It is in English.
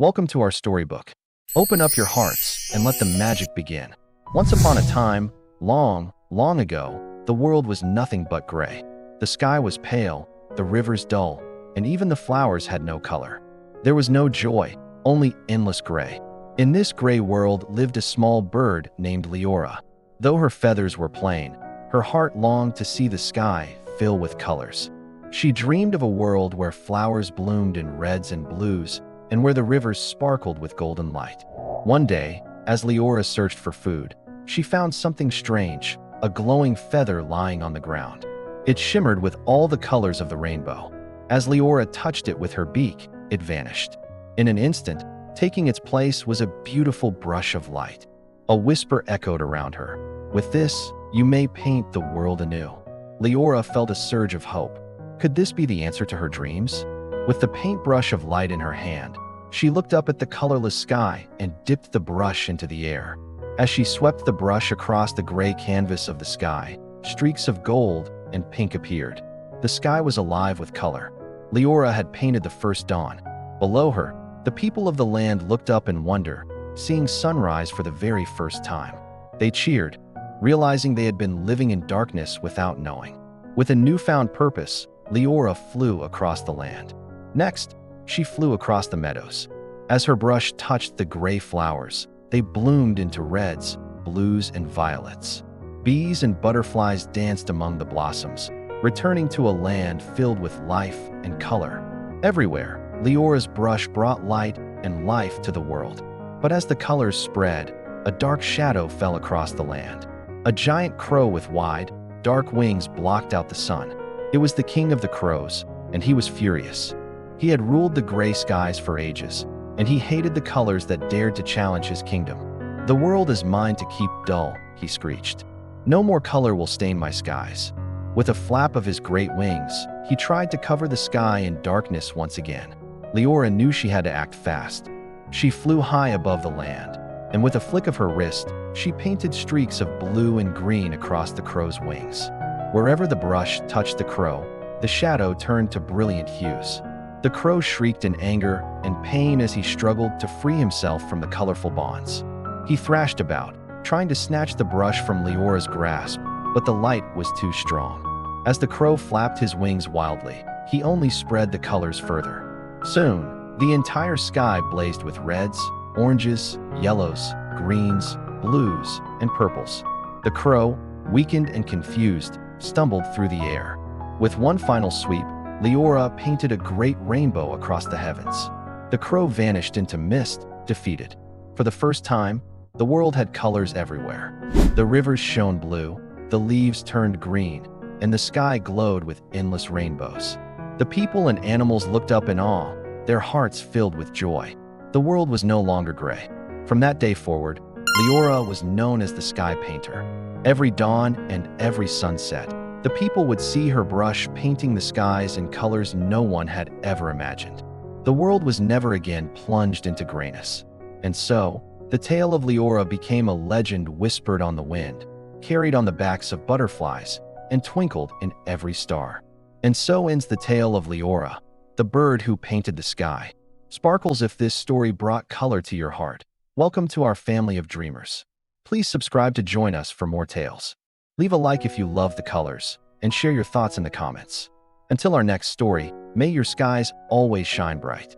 Welcome to our storybook. Open up your hearts and let the magic begin. Once upon a time, long, long ago, the world was nothing but gray. The sky was pale, the rivers dull, and even the flowers had no color. There was no joy, only endless gray. In this gray world lived a small bird named Leora. Though her feathers were plain, her heart longed to see the sky fill with colors. She dreamed of a world where flowers bloomed in reds and blues, and where the rivers sparkled with golden light. One day, as Leora searched for food, she found something strange, a glowing feather lying on the ground. It shimmered with all the colors of the rainbow. As Leora touched it with her beak, it vanished. In an instant, taking its place was a beautiful brush of light. A whisper echoed around her. "With this, you may paint the world anew." Leora felt a surge of hope. Could this be the answer to her dreams? With the paintbrush of light in her hand, she looked up at the colorless sky and dipped the brush into the air. As she swept the brush across the gray canvas of the sky, streaks of gold and pink appeared. The sky was alive with color. Leora had painted the first dawn. Below her, the people of the land looked up in wonder, seeing sunrise for the very first time. They cheered, realizing they had been living in darkness without knowing. With a newfound purpose, Leora flew across the land. Next, she flew across the meadows. As her brush touched the gray flowers, they bloomed into reds, blues, and violets. Bees and butterflies danced among the blossoms, returning to a land filled with life and color. Everywhere, Leora's brush brought light and life to the world. But as the colors spread, a dark shadow fell across the land. A giant crow with wide, dark wings blocked out the sun. It was the king of the crows, and he was furious. He had ruled the gray skies for ages, and he hated the colors that dared to challenge his kingdom. "The world is mine to keep dull," he screeched. "No more color will stain my skies." With a flap of his great wings, he tried to cover the sky in darkness once again. Leora knew she had to act fast. She flew high above the land, and with a flick of her wrist, she painted streaks of blue and green across the crow's wings. Wherever the brush touched the crow, the shadow turned to brilliant hues. The crow shrieked in anger and pain as he struggled to free himself from the colorful bonds. He thrashed about, trying to snatch the brush from Leora's grasp, but the light was too strong. As the crow flapped his wings wildly, he only spread the colors further. Soon, the entire sky blazed with reds, oranges, yellows, greens, blues, and purples. The crow, weakened and confused, stumbled through the air. With one final sweep, Leora painted a great rainbow across the heavens. The crow vanished into mist, defeated. For the first time, the world had colors everywhere. The rivers shone blue, the leaves turned green, and the sky glowed with endless rainbows. The people and animals looked up in awe, their hearts filled with joy. The world was no longer gray. From that day forward, Leora was known as the Sky Painter. Every dawn and every sunset, the people would see her brush painting the skies in colors no one had ever imagined. The world was never again plunged into grayness. And so, the tale of Leora became a legend whispered on the wind, carried on the backs of butterflies, and twinkled in every star. And so ends the tale of Leora, the bird who painted the sky. Sparkles, if this story brought color to your heart, welcome to our family of dreamers. Please subscribe to join us for more tales. Leave a like if you love the colors, and share your thoughts in the comments. Until our next story, may your skies always shine bright.